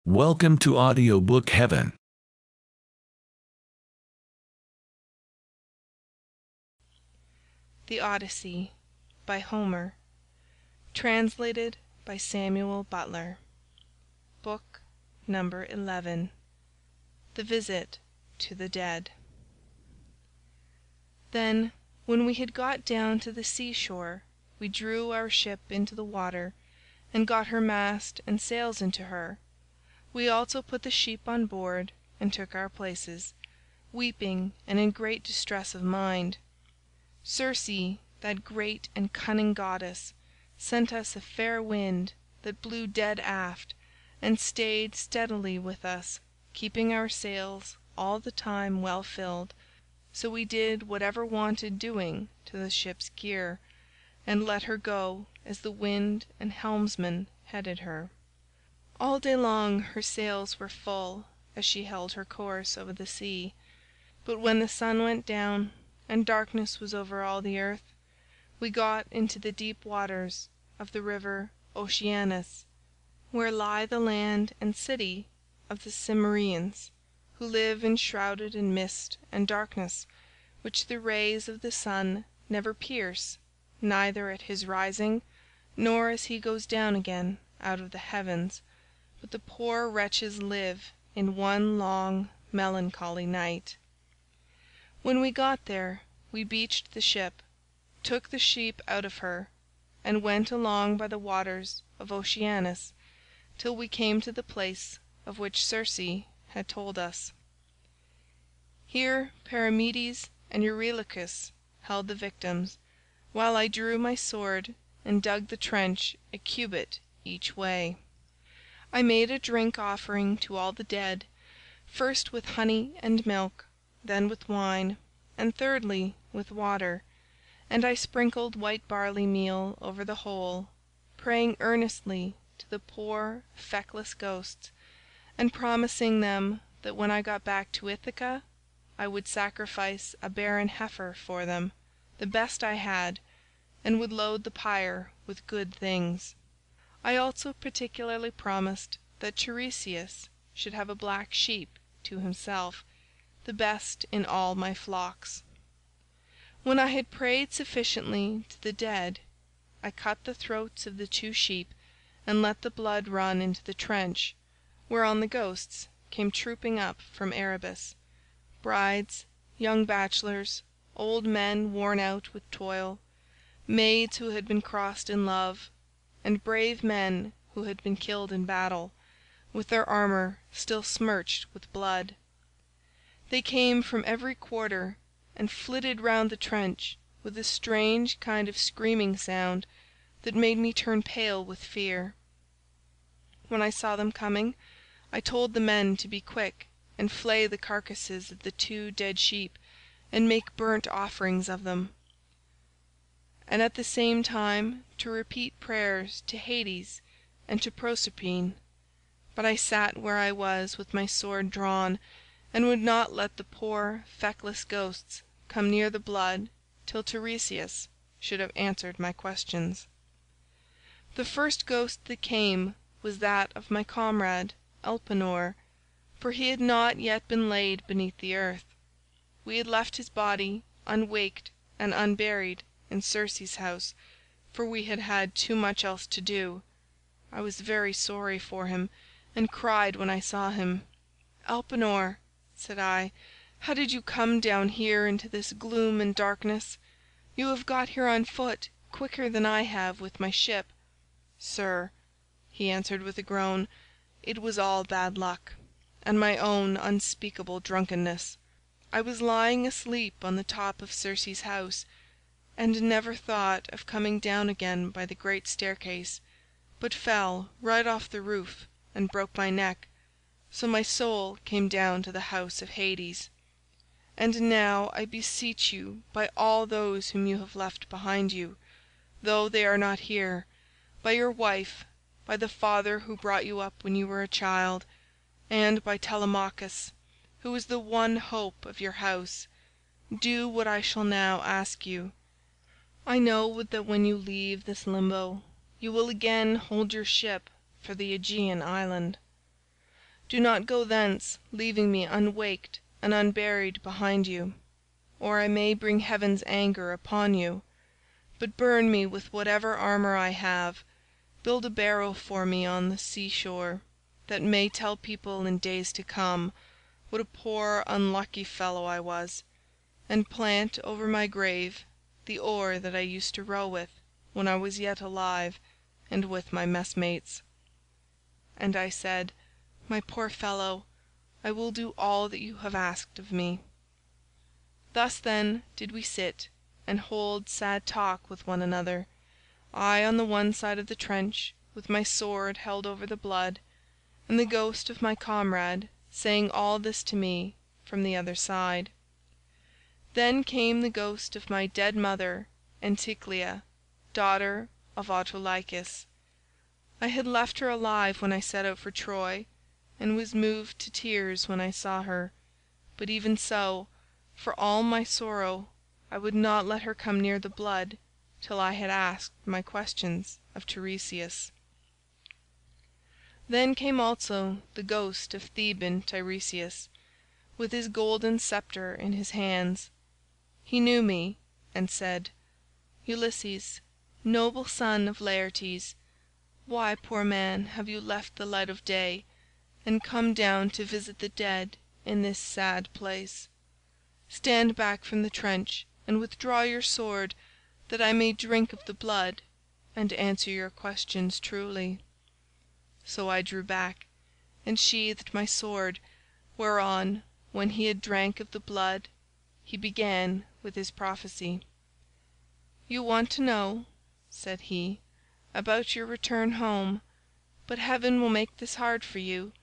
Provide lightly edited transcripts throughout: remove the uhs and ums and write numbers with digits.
Welcome to Audiobook Heaven. The Odyssey by Homer. Translated by Samuel Butler. Book number 11. The Visit to the Dead. Then, when we had got down to the seashore, we drew our ship into the water, and got her mast and sails into her. We also put the sheep on board, and took our places, weeping and in great distress of mind. Circe, that great and cunning goddess, sent us a fair wind that blew dead aft, and stayed steadily with us, keeping our sails all the time well filled, so we did whatever wanted doing to the ship's gear, and let her go as the wind and helmsman headed her. All day long her sails were full as she held her course over the sea, but when the sun went down and darkness was over all the earth, we got into the deep waters of the river Oceanus, where lie the land and city of the Cimmerians, who live enshrouded in mist and darkness, which the rays of the sun never pierce, neither at his rising nor as he goes down again out of the heavens, but the poor wretches live in one long melancholy night. When we got there, we beached the ship, took the sheep out of her, and went along by the waters of Oceanus till we came to the place of which Circe had told us. Here Perimedes and Eurylochus held the victims, while I drew my sword and dug the trench a cubit each way. I made a drink offering to all the dead, first with honey and milk, then with wine, and thirdly with water, and I sprinkled white barley meal over the whole, praying earnestly to the poor feckless ghosts, and promising them that when I got back to Ithaca I would sacrifice a barren heifer for them, the best I had, and would load the pyre with good things. I also particularly promised that Tiresias should have a black sheep to himself, the best in all my flocks. When I had prayed sufficiently to the dead, I cut the throats of the 2 sheep and let the blood run into the trench, whereon the ghosts came trooping up from Erebus, brides, young bachelors, old men worn out with toil, maids who had been crossed in love, and brave men who had been killed in battle, with their armour still smirched with blood. They came from every quarter and flitted round the trench with a strange kind of screaming sound that made me turn pale with fear. When I saw them coming, I told the men to be quick and flay the carcasses of the 2 dead sheep and make burnt offerings of them, and at the same time to repeat prayers to Hades and to Proserpine, but I sat where I was with my sword drawn, and would not let the poor feckless ghosts come near the blood till Tiresias should have answered my questions. The first ghost that came was that of my comrade Elpenor, for he had not yet been laid beneath the earth. We had left his body unwaked and unburied in Circe's house, for we had had too much else to do. I was very sorry for him, and cried when I saw him. "Elpenor," said I, "how did you come down here into this gloom and darkness? You have got here on foot quicker than I have with my ship." "Sir," he answered with a groan, "it was all bad luck, and my own unspeakable drunkenness. I was lying asleep on the top of Circe's house, and never thought of coming down again by the great staircase, but fell right off the roof and broke my neck, so my soul came down to the house of Hades. And now I beseech you by all those whom you have left behind you, though they are not here, by your wife, by the father who brought you up when you were a child, and by Telemachus, who is the one hope of your house, do what I shall now ask you. I know that when you leave this limbo you will again hold your ship for the Aegean island. Do not go thence leaving me unwaked and unburied behind you, or I may bring heaven's anger upon you, but burn me with whatever armour I have, build a barrow for me on the sea shore, that may tell people in days to come what a poor unlucky fellow I was, and plant over my grave the oar that I used to row with when I was yet alive and with my messmates." And I said, "My poor fellow, I will do all that you have asked of me." Thus then did we sit and hold sad talk with one another, I on the one side of the trench with my sword held over the blood, and the ghost of my comrade saying all this to me from the other side. Then came the ghost of my dead mother Anticlea, daughter of Autolycus. I had left her alive when I set out for Troy, and was moved to tears when I saw her, but even so, for all my sorrow, I would not let her come near the blood till I had asked my questions of Tiresias. Then came also the ghost of Theban Tiresias, with his golden sceptre in his hands. He knew me, and said, "Ulysses, noble son of Laertes, why, poor man, have you left the light of day, and come down to visit the dead in this sad place? Stand back from the trench and withdraw your sword, that I may drink of the blood and answer your questions truly." So I drew back, and sheathed my sword, whereon, when he had drank of the blood, he began with his prophecy. "You want to know," said he, "about your return home, but heaven will make this hard for you.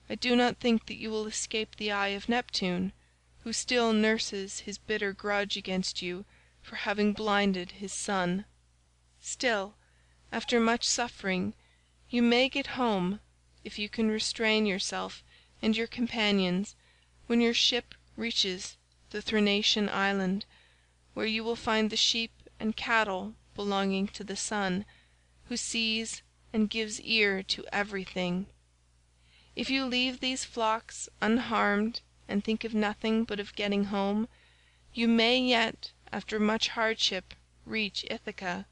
I do not think that you will escape the eye of Neptune, who still nurses his bitter grudge against you for having blinded his son. Still, after much suffering, you may get home if you can restrain yourself and your companions when your ship reaches the Thrinacian island, where you will find the sheep and cattle belonging to the sun, who sees and gives ear to everything. If you leave these flocks unharmed and think of nothing but of getting home, you may yet after much hardship reach Ithaca,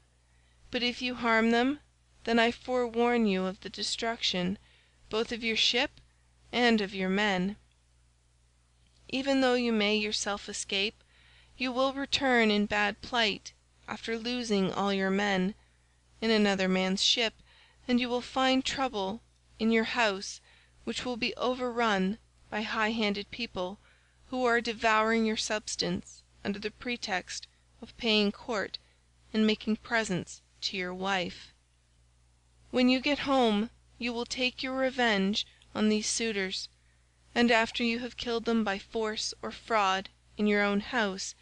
but if you harm them, then I forewarn you of the destruction both of your ship and of your men. Even though you may yourself escape, you will return in bad plight after losing all your men, in another man's ship, and you will find trouble in your house which will be overrun by high-handed people who are devouring your substance under the pretext of paying court and making presents to your wife. When you get home you will take your revenge on these suitors, and after you have killed them by force or fraud in your own house,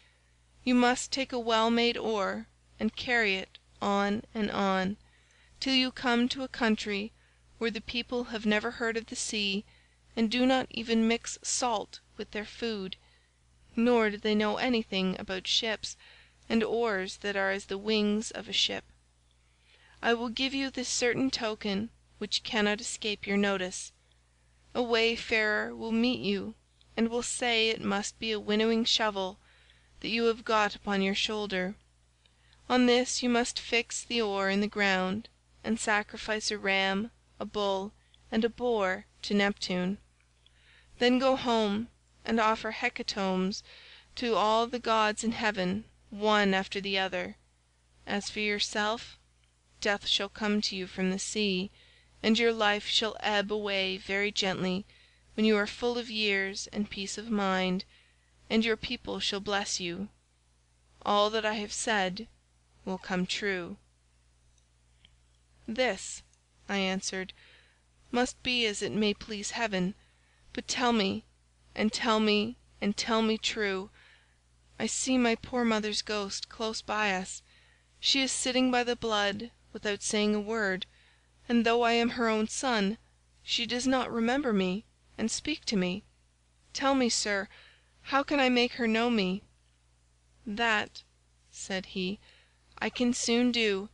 you must take a well-made oar and carry it on and on, till you come to a country where the people have never heard of the sea and do not even mix salt with their food, nor do they know anything about ships and oars that are as the wings of a ship. I will give you this certain token which cannot escape your notice. A wayfarer will meet you and will say it must be a winnowing shovel that you have got upon your shoulder. On this you must fix the oar in the ground and sacrifice a ram, a bull, and a boar to Neptune. Then go home and offer hecatombs to all the gods in heaven one after the other. As for yourself, death shall come to you from the sea, and your life shall ebb away very gently when you are full of years and peace of mind, and your people shall bless you. All that I have said will come true." "This," I answered, "must be as it may please heaven, but tell me, and tell me, and tell me true. I see my poor mother's ghost close by us. She is sitting by the blood without saying a word, and though I am her own son, she does not remember me and speak to me. Tell me, sir, how can I make her know me?" "That," said he, "I can soon do.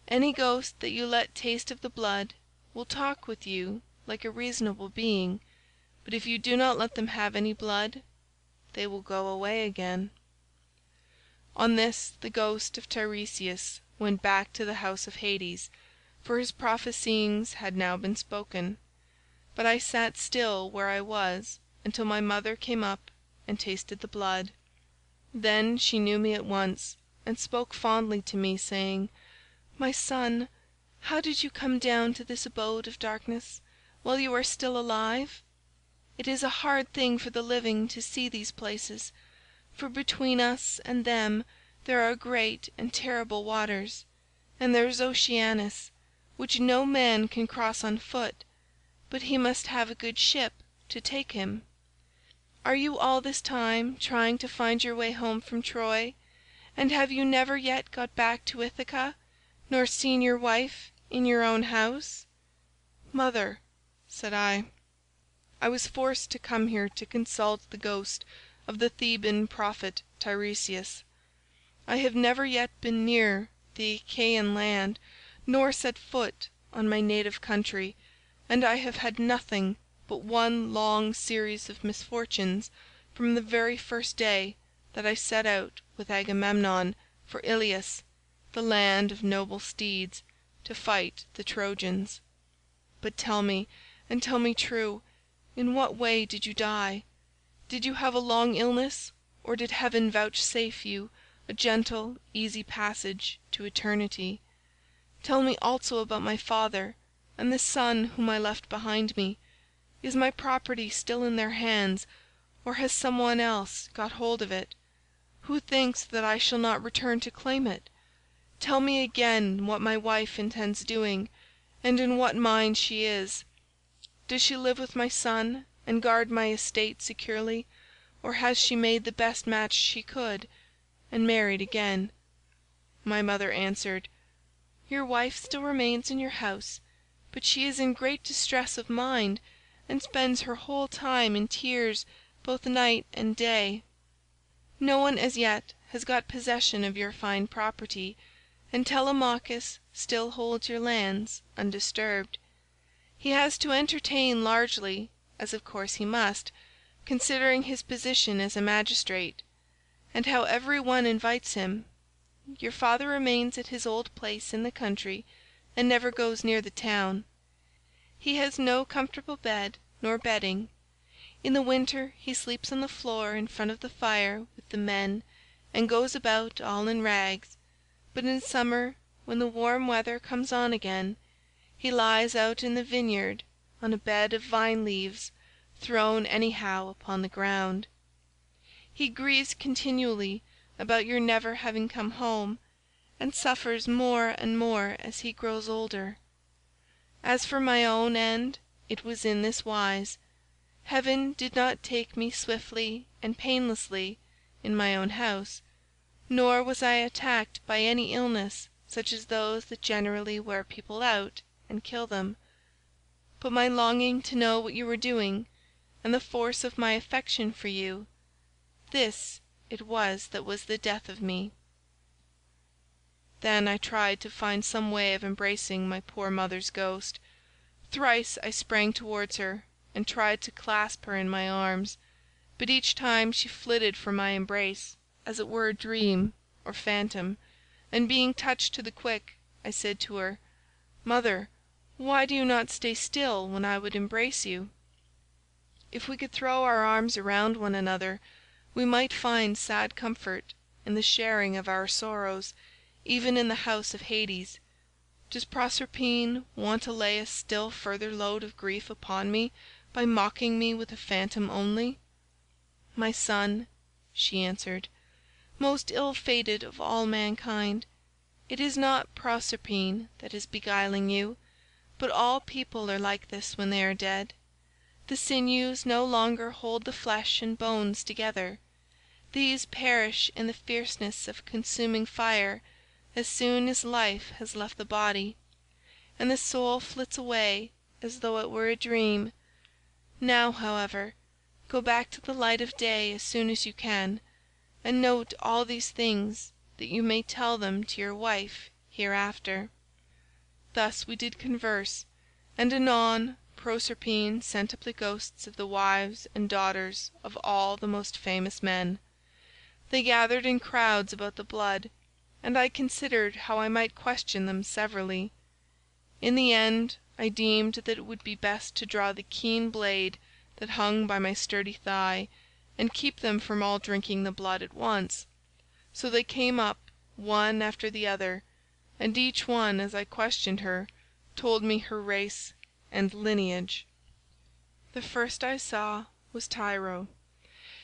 Any ghost that you let taste of the blood will talk with you like a reasonable being, but if you do not let them have any blood, they will go away again." On this the ghost of Tiresias went back to the house of Hades, for his prophesyings had now been spoken. But I sat still where I was until my mother came up and tasted the blood. Then she knew me at once, and spoke fondly to me, saying, "My son, how did you come down to this abode of darkness while you are still alive? It is a hard thing for the living to see these places, for between us and them there are great and terrible waters, and there is Oceanus, which no man can cross on foot, but he must have a good ship to take him. Are you all this time trying to find your way home from Troy, and have you never yet got back to Ithaca, nor seen your wife in your own house?" "Mother," said I was forced to come here to consult the ghost of the Theban prophet Tiresias. I have never yet been near the Achaean land, nor set foot on my native country, and I have had nothing but one long series of misfortunes from the very first day that I set out with Agamemnon for Iliad, the land of noble steeds, to fight the Trojans. But tell me, and tell me true, in what way did you die? Did you have a long illness, or did heaven vouchsafe you a gentle, easy passage to eternity? Tell me also about my father and the son whom I left behind me. Is my property still in their hands, or has some one else got hold of it? Who thinks that I shall not return to claim it? Tell me again what my wife intends doing, and in what mind she is. Does she live with my son and guard my estate securely, or has she made the best match she could, and married again?" My mother answered, "Your wife still remains in your house, but she is in great distress of mind, and spends her whole time in tears both night and day. No one as yet has got possession of your fine property, and Telemachus still holds your lands undisturbed. He has to entertain largely, as of course he must, considering his position as a magistrate, and how every one invites him. Your father remains at his old place in the country, and never goes near the town. He has no comfortable bed nor bedding. In the winter he sleeps on the floor in front of the fire with the men, and goes about all in rags, but in summer, when the warm weather comes on again, he lies out in the vineyard on a bed of vine leaves thrown anyhow upon the ground. He grieves continually about your never having come home, and suffers more and more as he grows older. As for my own end, it was in this wise. Heaven did not take me swiftly and painlessly in my own house, nor was I attacked by any illness such as those that generally wear people out and kill them, but my longing to know what you were doing, and the force of my affection for you, this it was that was the death of me." Then I tried to find some way of embracing my poor mother's ghost. Thrice I sprang towards her and tried to clasp her in my arms, but each time she flitted from my embrace as it were a dream or phantom, and being touched to the quick, I said to her, "Mother, why do you not stay still when I would embrace you? If we could throw our arms around one another, we might find sad comfort in the sharing of our sorrows, even in the house of Hades. Does Proserpine want to lay a still further load of grief upon me by mocking me with a phantom only?" "My son," she answered, "most ill-fated of all mankind, it is not Proserpine that is beguiling you, but all people are like this when they are dead. The sinews no longer hold the flesh and bones together. These perish in the fierceness of consuming fire as soon as life has left the body, and the soul flits away as though it were a dream. Now, however, go back to the light of day as soon as you can, and note all these things that you may tell them to your wife hereafter." Thus we did converse, and anon Proserpine sent up the ghosts of the wives and daughters of all the most famous men. They gathered in crowds about the blood, and I considered how I might question them severally. In the end I deemed that it would be best to draw the keen blade that hung by my sturdy thigh, and keep them from all drinking the blood at once. So they came up one after the other, and each one as I questioned her told me her race and lineage. The first I saw was Tyro.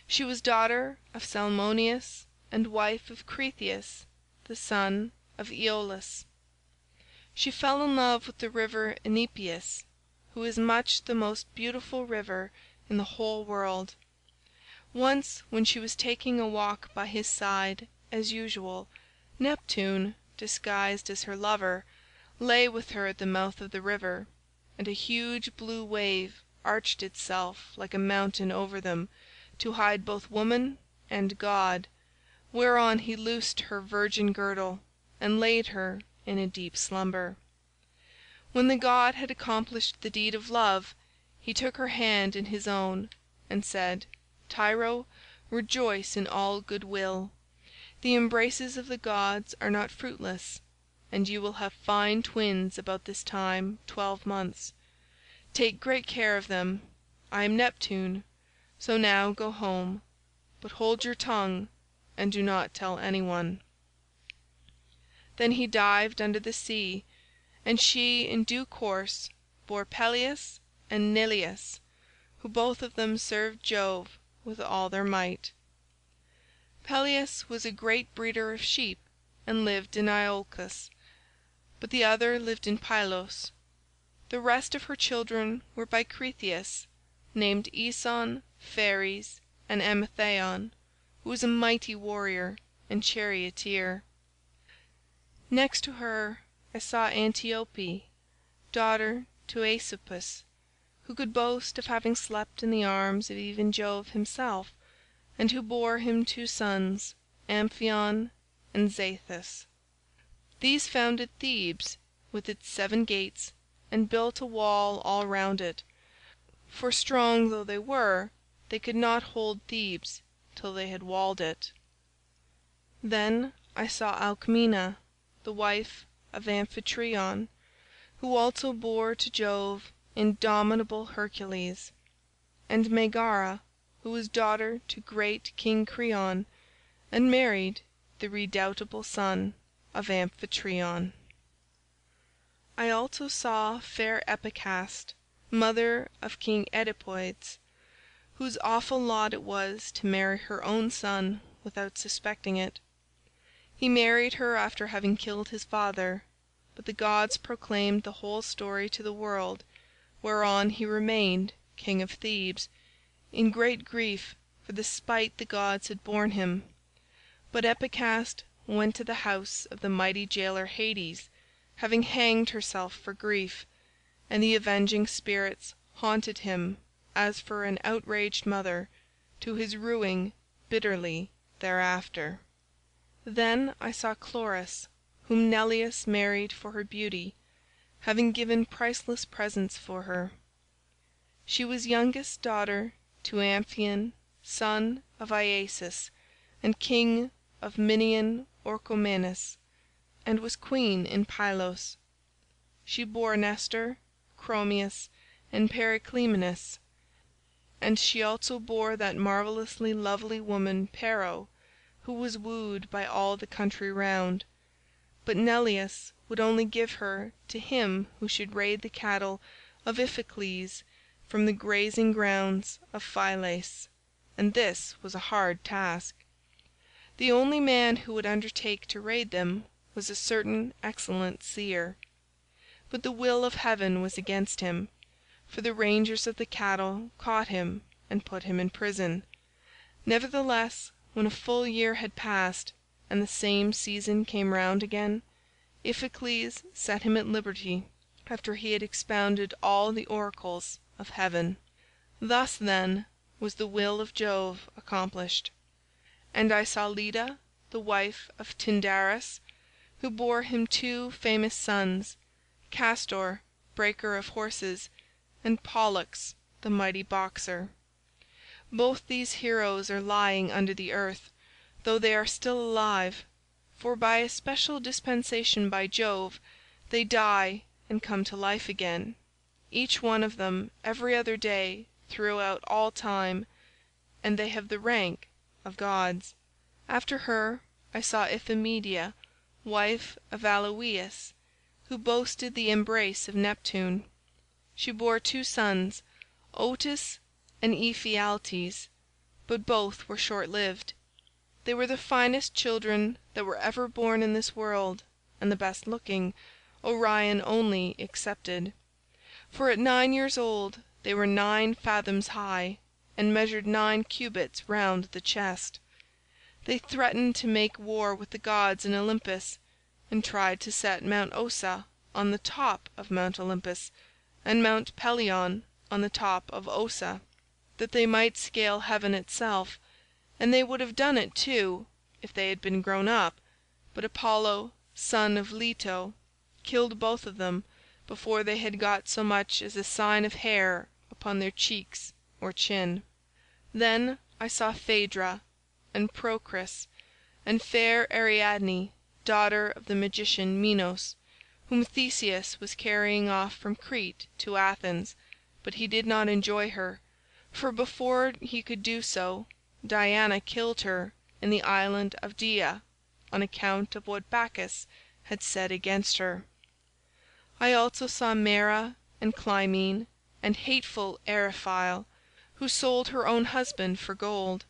She was daughter of Salmoneus and wife of Cretheus, the son of Aeolus. She fell in love with the river Enipeus, who is much the most beautiful river in the whole world. Once when she was taking a walk by his side as usual, Neptune, disguised as her lover, lay with her at the mouth of the river, and a huge blue wave arched itself like a mountain over them to hide both woman and god, whereon he loosed her virgin girdle and laid her in a deep slumber. When the god had accomplished the deed of love, he took her hand in his own and said, "Tyro, rejoice in all good will. The embraces of the gods are not fruitless, and you will have fine twins about this time 12 months. Take great care of them. I am Neptune, so now go home, but hold your tongue and do not tell any one." Then he dived under the sea, and she in due course bore Peleus and Neleus, who both of them served Jove with all their might. Peleus was a great breeder of sheep and lived in Iolcus, but the other lived in Pylos. The rest of her children were by Cretheus, named Aeson, Phares, and Amithaon, who was a mighty warrior and charioteer. Next to her I saw Antiope, daughter to Asopus, who could boast of having slept in the arms of even Jove himself, and who bore him 2 sons, Amphion and Zethus. These founded Thebes with its 7 gates, and built a wall all round it, for strong though they were, they could not hold Thebes till they had walled it. Then I saw Alcmena, the wife of Amphitryon, who also bore to Jove indomitable Hercules, and Megara, who was daughter to great King Creon, and married the redoubtable son of Amphitryon. I also saw fair Epicaste, mother of King Oedipodes, whose awful lot it was to marry her own son without suspecting it. He married her after having killed his father, but the gods proclaimed the whole story to the world, whereon he remained king of Thebes, in great grief for the spite the gods had borne him. But Epicaste went to the house of the mighty jailer Hades, having hanged herself for grief, and the avenging spirits haunted him as for an outraged mother, to his ruing bitterly thereafter. Then I saw Chloris, whom Neleus married for her beauty, having given priceless presents for her. She was youngest daughter to Amphion, son of Iasus and king of Minian Orchomenus, and was queen in Pylos. She bore Nestor, Chromius, and Periclymenus, and she also bore that marvellously lovely woman Pero, who was wooed by all the country round, but Neleus would only give her to him who should raid the cattle of Iphicles from the grazing grounds of Phylace, and this was a hard task. The only man who would undertake to raid them was a certain excellent seer, but the will of heaven was against him, for the rangers of the cattle caught him and put him in prison. Nevertheless, when a full year had passed, and the same season came round again, Iphicles set him at liberty, after he had expounded all the oracles of heaven. Thus, then, was the will of Jove accomplished. And I saw Leda, the wife of Tyndarus, who bore him 2 famous sons, Castor, breaker of horses, and Pollux the mighty boxer. Both these heroes are lying under the earth, though they are still alive, for by a special dispensation by Jove they die and come to life again, each one of them every other day throughout all time, and they have the rank of gods. After her I saw Iphimedia, wife of Aloeus, who boasted the embrace of Neptune. She bore 2 sons, Otus and Ephialtes, but both were short-lived. They were the finest children that were ever born in this world, and the best-looking, Orion only excepted. For at 9 years old they were 9 fathoms high, and measured 9 cubits round the chest. They threatened to make war with the gods in Olympus, and tried to set Mount Ossa on the top of Mount Olympus, and Mount Pelion on the top of Ossa, that they might scale heaven itself, and they would have done it too if they had been grown up, but Apollo son of Leto killed both of them before they had got so much as a sign of hair upon their cheeks or chin. Then I saw Phaedra and Procris, and fair Ariadne, daughter of the magician Minos, whom Theseus was carrying off from Crete to Athens, but he did not enjoy her, for before he could do so Diana killed her in the island of Dia on account of what Bacchus had said against her. I also saw Maera and Clymene, and hateful Eriphyle, who sold her own husband for gold,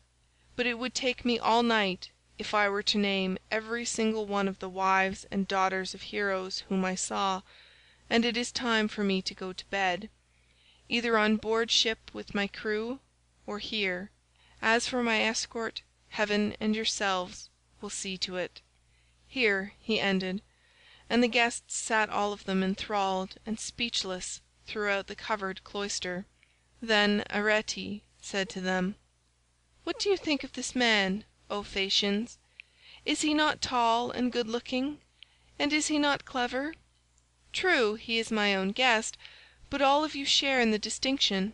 but it would take me all night if I were to name every single one of the wives and daughters of heroes whom I saw, and it is time for me to go to bed, either on board ship with my crew, or here. As for my escort, heaven and yourselves will see to it." Here he ended, and the guests sat all of them enthralled and speechless throughout the covered cloister. Then Arete said to them, "What do you think of this man, O Phaeacians? Is he not tall and good-looking, and is he not clever? True, he is my own guest, but all of you share in the distinction.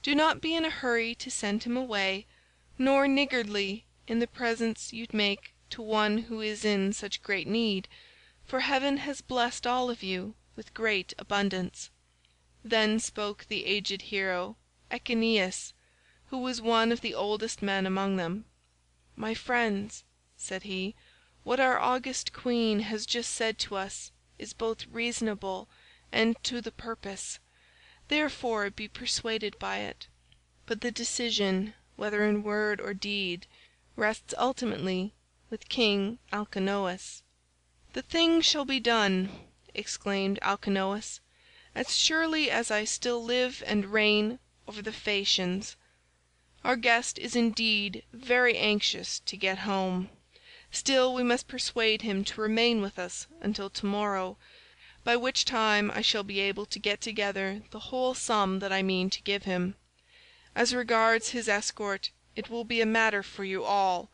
Do not be in a hurry to send him away, nor niggardly in the presents you make to one who is in such great need, for heaven has blessed all of you with great abundance." Then spoke the aged hero Echeneus, who was one of the oldest men among them. "My friends," said he, "what our august queen has just said to us is both reasonable and to the purpose, therefore be persuaded by it, but the decision, whether in word or deed, rests ultimately with King Alcinous." "The thing shall be done," exclaimed Alcinous, "as surely as I still live and reign over the Phaeacians. Our guest is indeed very anxious to get home, still we must persuade him to remain with us until to-morrow, by which time I shall be able to get together the whole sum that I mean to give him. As regards his escort, it will be a matter for you all,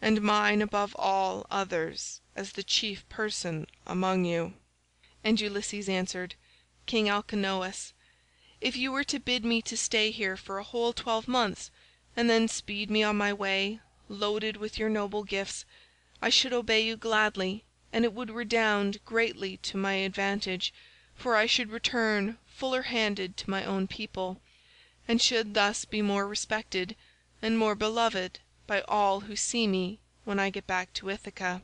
and mine above all others as the chief person among you." And Ulysses answered, "King Alcinous, if you were to bid me to stay here for a whole 12 months, and then speed me on my way, loaded with your noble gifts, I should obey you gladly, and it would redound greatly to my advantage, for I should return fuller-handed to my own people, and should thus be more respected and more beloved by all who see me when I get back to Ithaca."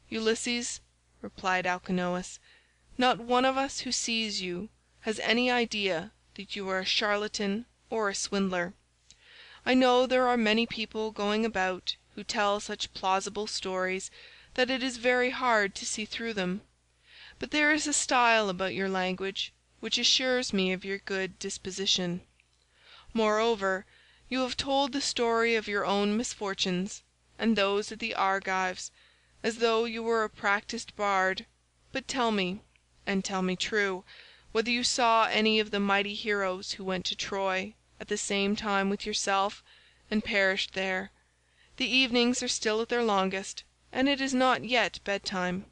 "Ulysses," replied Alcinous, "not one of us who sees you has any idea that you are a charlatan or a swindler. I know there are many people going about who tell such plausible stories that it is very hard to see through them, but there is a style about your language which assures me of your good disposition. Moreover, you have told the story of your own misfortunes and those of the Argives, as though you were a practised bard, but tell me, and tell me true, whether you saw any of the mighty heroes who went to Troy at the same time with yourself and perished there. The evenings are still at their longest, and it is not yet bedtime.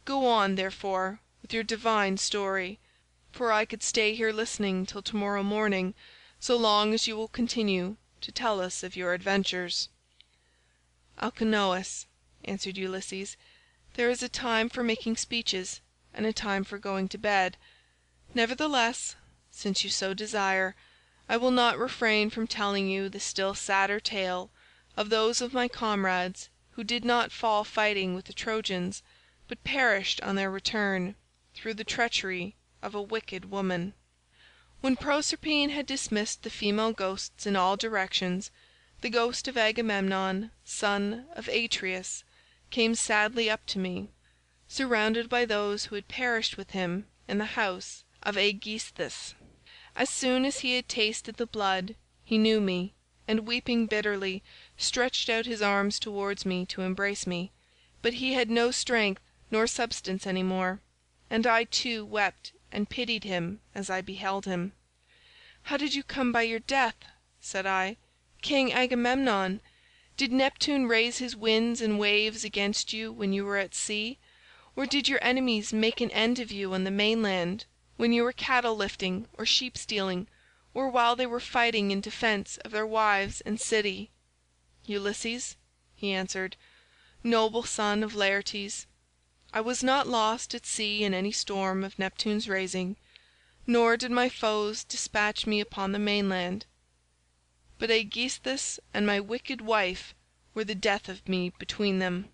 Go on, therefore, with your divine story, for I could stay here listening till tomorrow morning, so long as you will continue to tell us of your adventures." "Alcinous," answered Ulysses, "there is a time for making speeches and a time for going to bed. Nevertheless, since you so desire, I will not refrain from telling you the still sadder tale of those of my comrades who did not fall fighting with the Trojans, but perished on their return, through the treachery of a wicked woman. When Proserpine had dismissed the female ghosts in all directions, the ghost of Agamemnon, son of Atreus, came sadly up to me, surrounded by those who had perished with him in the house of Aegisthus. As soon as he had tasted the blood, he knew me, and weeping bitterly, stretched out his arms towards me to embrace me, but he had no strength nor substance any more, and I too wept and pitied him as I beheld him. 'How did you come by your death?' said I. 'King Agamemnon, did Neptune raise his winds and waves against you when you were at sea, or did your enemies make an end of you on the mainland, when you were cattle lifting or sheep stealing, or while they were fighting in defence of their wives and city?' 'Ulysses,' he answered, 'noble son of Laertes, I was not lost at sea in any storm of Neptune's raising, nor did my foes dispatch me upon the mainland, but Aegisthus and my wicked wife were the death of me between them.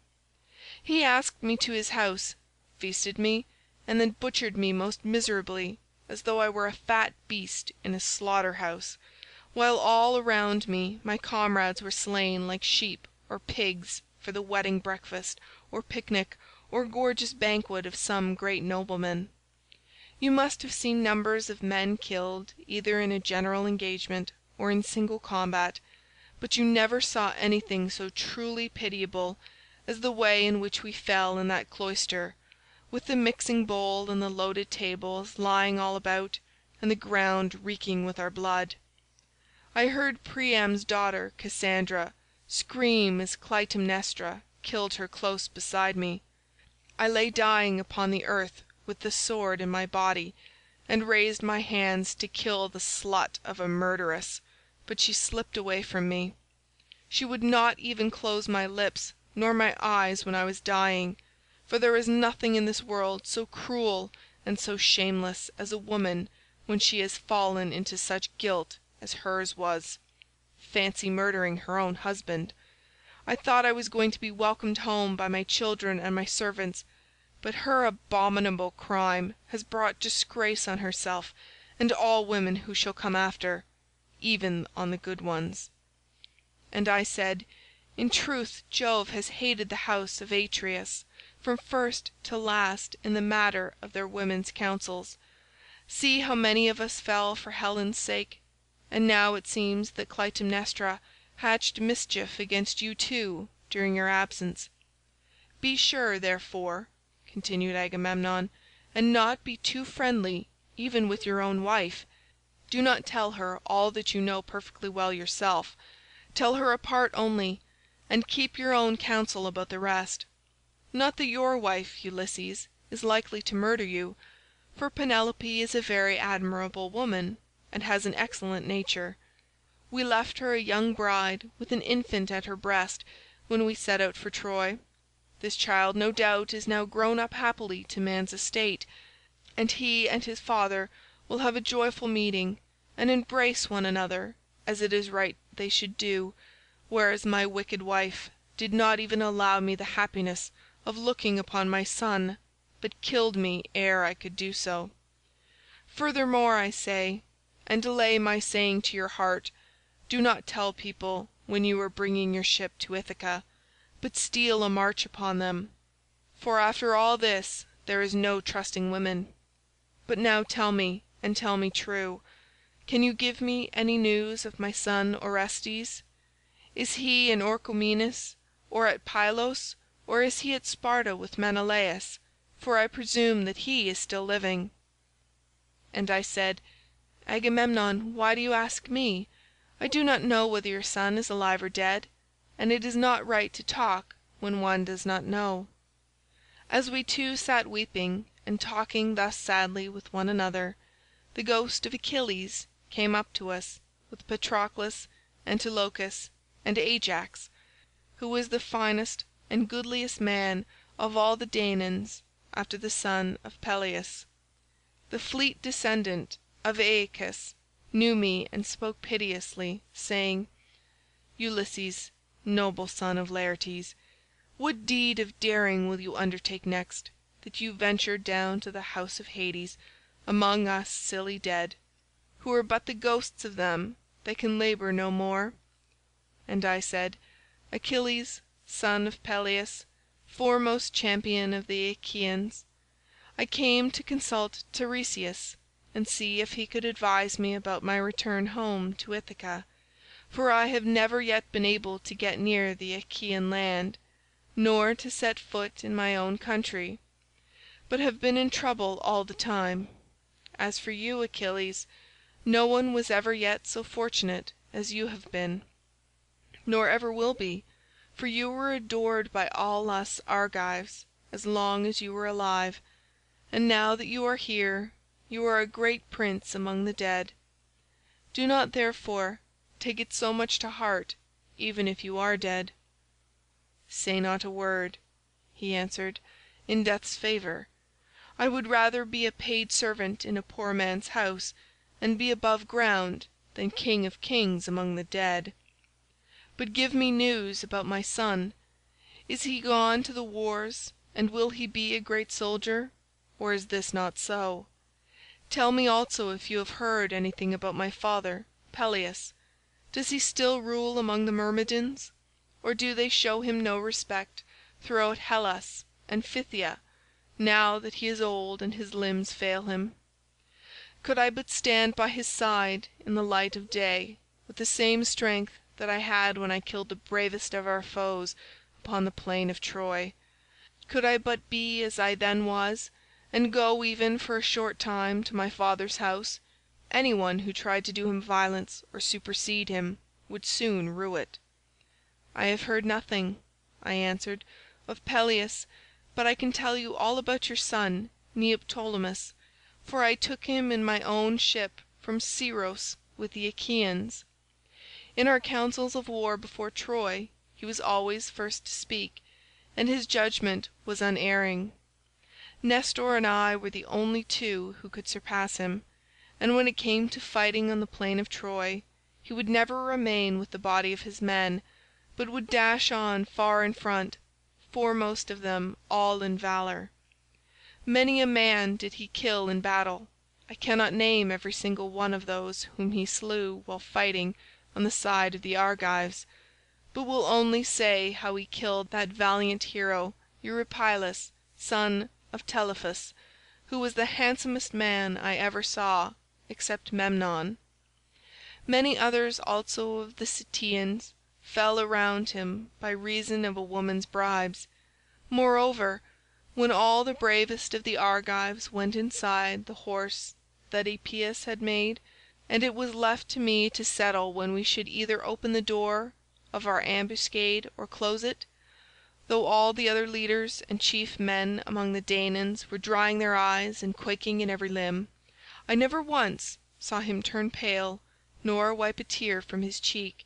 He asked me to his house, feasted me, and then butchered me most miserably, as though I were a fat beast in a slaughter-house, while all around me my comrades were slain like sheep or pigs for the wedding breakfast or picnic or gorgeous banquet of some great nobleman. You must have seen numbers of men killed either in a general engagement or in single combat, but you never saw anything so truly pitiable as the way in which we fell in that cloister, with the mixing bowl and the loaded tables lying all about, and the ground reeking with our blood. I heard Priam's daughter Cassandra scream as Clytemnestra killed her close beside me. I lay dying upon the earth with the sword in my body, and raised my hands to kill the slut of a murderess, but she slipped away from me. She would not even close my lips nor my eyes when I was dying, for there is nothing in this world so cruel and so shameless as a woman when she has fallen into such guilt as hers was. Fancy murdering her own husband! I thought I was going to be welcomed home by my children and my servants, but her abominable crime has brought disgrace on herself and all women who shall come after, even on the good ones.' And I said, 'In truth Jove has hated the house of Atreus from first to last in the matter of their women's counsels. See how many of us fell for Helen's sake, and now it seems that Clytemnestra hatched mischief against you too during your absence. Be sure, therefore,' continued Agamemnon, 'and not be too friendly even with your own wife. Do not tell her all that you know perfectly well yourself. Tell her a part only, and keep your own counsel about the rest. Not that your wife, Ulysses, is likely to murder you, for Penelope is a very admirable woman, and has an excellent nature. We left her a young bride with an infant at her breast when we set out for Troy. This child no doubt is now grown up happily to man's estate, and he and his father will have a joyful meeting, and embrace one another as it is right they should do, whereas my wicked wife did not even allow me the happiness of looking upon my son, but killed me ere I could do so. Furthermore I say, and lay my saying to your heart, do not tell people when you are bringing your ship to Ithaca, but steal a march upon them, for after all this there is no trusting women. But now tell me, and tell me true, can you give me any news of my son Orestes? Is he in Orchomenus, or at Pylos, or is he at Sparta with Menelaus, for I presume that he is still living?' And I said, 'Agamemnon, why do you ask me? I do not know whether your son is alive or dead, and it is not right to talk when one does not know.' As we two sat weeping and talking thus sadly with one another, the ghost of Achilles came up to us with Patroclus, Antilochus, and Ajax, who was the finest and goodliest man of all the Danaans after the son of Peleus. The fleet descendant of Aeacus knew me and spoke piteously, saying, "Ulysses, noble son of Laertes, what deed of daring will you undertake next, that you venture down to the house of Hades among us silly dead, who are but the ghosts of them that can labour no more?" And I said, "Achilles, son of Peleus, foremost champion of the Achaeans, I came to consult Tiresias and see if he could advise me about my return home to Ithaca, for I have never yet been able to get near the Achaean land, nor to set foot in my own country, but have been in trouble all the time. As for you, Achilles, no one was ever yet so fortunate as you have been, nor ever will be, for you were adored by all us Argives as long as you were alive, and now that you are here, you are a great prince among the dead. Do not, therefore, take it so much to heart, even if you are dead." "Say not a word," he answered, "in death's favour. I would rather be a paid servant in a poor man's house, and be above ground, than king of kings among the dead. But give me news about my son. Is he gone to the wars, and will he be a great soldier, or is this not so? Tell me also if you have heard anything about my father, Peleus. Does he still rule among the Myrmidons, or do they show him no respect throughout Hellas and Phthia, now that he is old and his limbs fail him? Could I but stand by his side in the light of day with the same strength that I had when I killed the bravest of our foes upon the plain of Troy, could I but be as I then was, and go even for a short time to my father's house, any one who tried to do him violence or supersede him would soon rue it." "I have heard nothing," I answered, "of Peleus, but I can tell you all about your son Neoptolemus, for I took him in my own ship from Scyros with the Achaeans. In our councils of war before Troy he was always first to speak, and his judgment was unerring. Nestor and I were the only two who could surpass him, and when it came to fighting on the plain of Troy, he would never remain with the body of his men, but would dash on far in front, foremost of them all in valour. Many a man did he kill in battle. I cannot name every single one of those whom he slew while fighting on the side of the Argives, but will only say how he killed that valiant hero Eurypylus son of Telephus, who was the handsomest man I ever saw except Memnon. Many others also of the Cettians fell around him by reason of a woman's bribes. Moreover, when all the bravest of the Argives went inside the horse that Aeneas had made, and it was left to me to settle when we should either open the door of our ambuscade or close it, though all the other leaders and chief men among the Danaans were drying their eyes and quaking in every limb, I never once saw him turn pale nor wipe a tear from his cheek.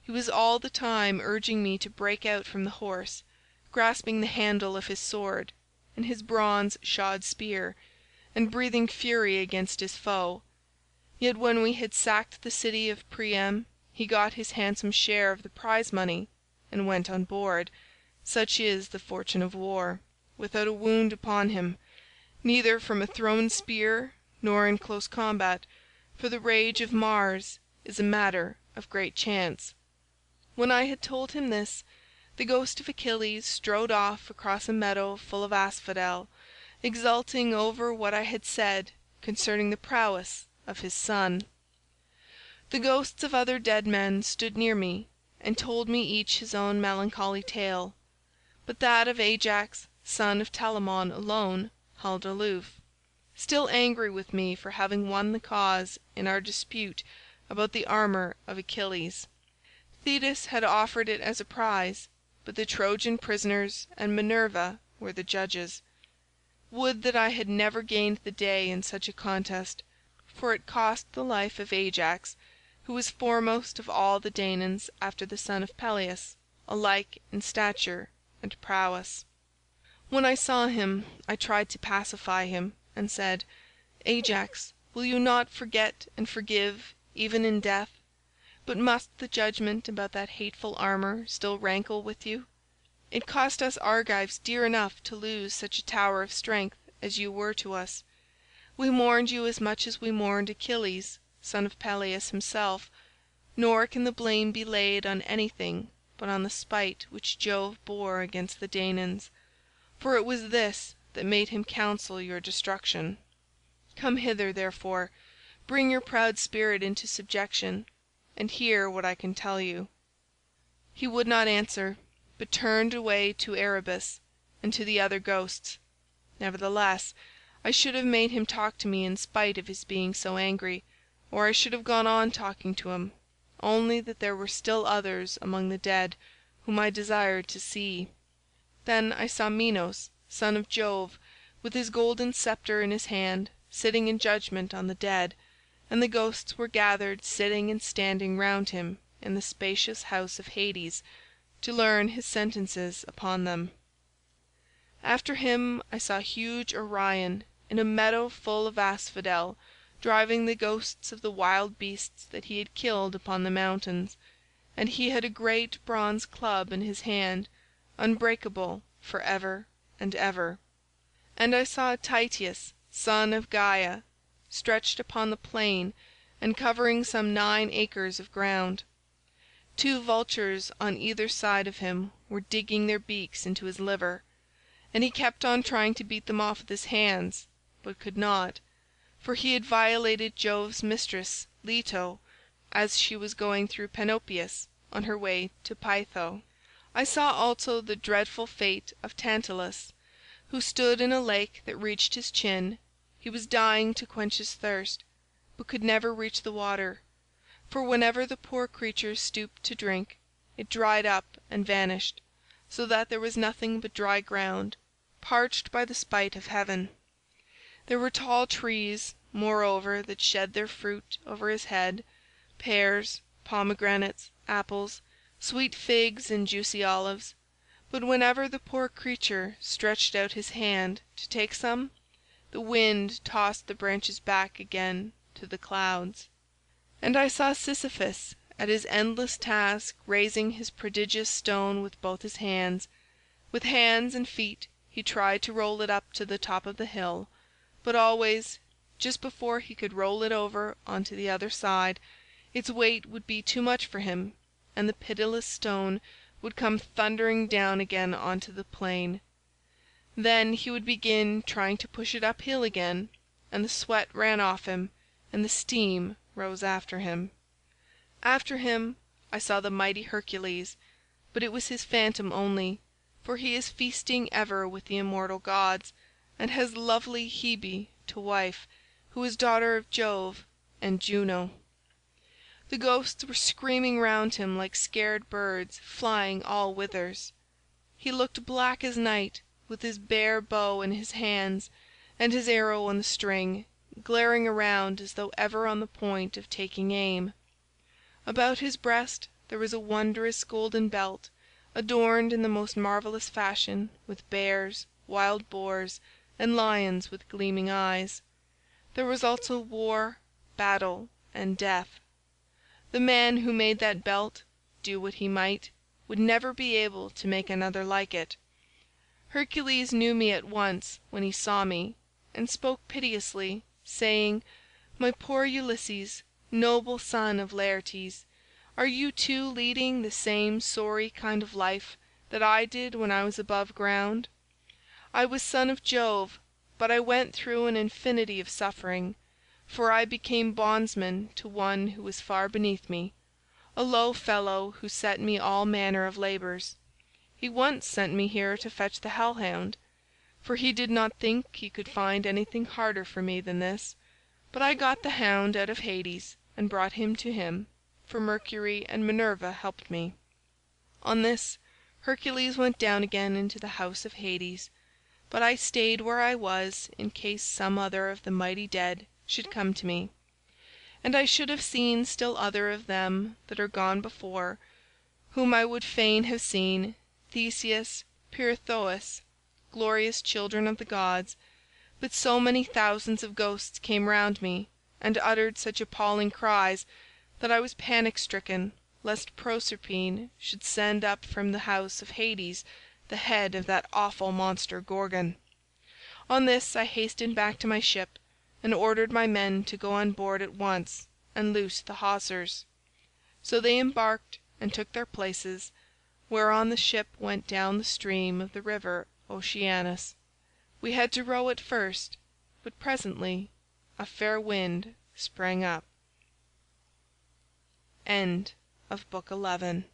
He was all the time urging me to break out from the horse, grasping the handle of his sword and his bronze-shod spear, and breathing fury against his foe. Yet when we had sacked the city of Priam he got his handsome share of the prize money and went on board, such is the fortune of war, without a wound upon him, neither from a thrown spear nor in close combat, for the rage of Mars is a matter of great chance." When I had told him this, the ghost of Achilles strode off across a meadow full of asphodel, exulting over what I had said concerning the prowess of his son. The ghosts of other dead men stood near me, and told me each his own melancholy tale, but that of Ajax son of Telamon alone held aloof, still angry with me for having won the cause in our dispute about the armour of Achilles. Thetis had offered it as a prize, but the Trojan prisoners and Minerva were the judges. Would that I had never gained the day in such a contest, for it cost the life of Ajax, who was foremost of all the Danaans after the son of Peleus, alike in stature and prowess. When I saw him I tried to pacify him, and said, 'Ajax, will you not forget and forgive even in death? But must the judgment about that hateful armour still rankle with you? It cost us Argives dear enough to lose such a tower of strength as you were to us. We mourned you as much as we mourned Achilles, son of Peleus himself, nor can the blame be laid on anything but on the spite which Jove bore against the Danaans, for it was this that made him counsel your destruction. Come hither, therefore, bring your proud spirit into subjection, and hear what I can tell you.' He would not answer, but turned away to Erebus and to the other ghosts. Nevertheless, I should have made him talk to me in spite of his being so angry, or I should have gone on talking to him, only that there were still others among the dead whom I desired to see. Then I saw Minos, son of Jove, with his golden sceptre in his hand, sitting in judgment on the dead, and the ghosts were gathered sitting and standing round him in the spacious house of Hades, to learn his sentences upon them. After him I saw huge Orion in a meadow full of asphodel, driving the ghosts of the wild beasts that he had killed upon the mountains, and he had a great bronze club in his hand, unbreakable for ever and ever. And I saw Tityus, son of Gaia, stretched upon the plain and covering some 9 acres of ground. 2 vultures on either side of him were digging their beaks into his liver, and he kept on trying to beat them off with his hands, but could not, for he had violated Jove's mistress Leto as she was going through Panopeus on her way to Pytho. I saw also the dreadful fate of Tantalus, who stood in a lake that reached his chin. He was dying to quench his thirst, but could never reach the water, for whenever the poor creature stooped to drink, it dried up and vanished, so that there was nothing but dry ground, parched by the spite of heaven. There were tall trees, moreover, that shed their fruit over his head, pears, pomegranates, apples, sweet figs and juicy olives, but whenever the poor creature stretched out his hand to take some, the wind tossed the branches back again to the clouds. And I saw Sisyphus at his endless task raising his prodigious stone with both his hands. With hands and feet he tried to roll it up to the top of the hill, but always, just before he could roll it over on to the other side, its weight would be too much for him, and the pitiless stone would come thundering down again on to the plain. Then he would begin trying to push it uphill again, and the sweat ran off him, and the steam rose after him. After him I saw the mighty Hercules, but it was his phantom only, for he is feasting ever with the immortal gods, and has lovely Hebe to wife, who is daughter of Jove and Juno. The ghosts were screaming round him like scared birds flying all whithers. He looked black as night, with his bare bow in his hands and his arrow on the string, glaring around as though ever on the point of taking aim. About his breast there was a wondrous golden belt, adorned in the most marvellous fashion with bears, wild boars, and lions with gleaming eyes. There was also war, battle, and death. The man who made that belt, do what he might, would never be able to make another like it. Hercules knew me at once when he saw me, and spoke piteously, saying, 'My poor Ulysses, noble son of Laertes, are you too leading the same sorry kind of life that I did when I was above ground? I was son of Jove, but I went through an infinity of suffering, for I became bondsman to one who was far beneath me, a low fellow who set me all manner of labours. He once sent me here to fetch the hell hound, for he did not think he could find anything harder for me than this, but I got the hound out of Hades and brought him to him, for Mercury and Minerva helped me.' On this Hercules went down again into the house of Hades, but I stayed where I was in case some other of the mighty dead should come to me. And I should have seen still other of them that are gone before, whom I would fain have seen, Theseus, Pirithous, glorious children of the gods, but so many thousands of ghosts came round me, and uttered such appalling cries, that I was panic stricken lest Proserpine should send up from the house of Hades the head of that awful monster Gorgon. On this I hastened back to my ship, and ordered my men to go on board at once and loose the hawsers. So they embarked and took their places, whereon the ship went down the stream of the river Oceanus. We had to row at first, but presently a fair wind sprang up. End of Book 11.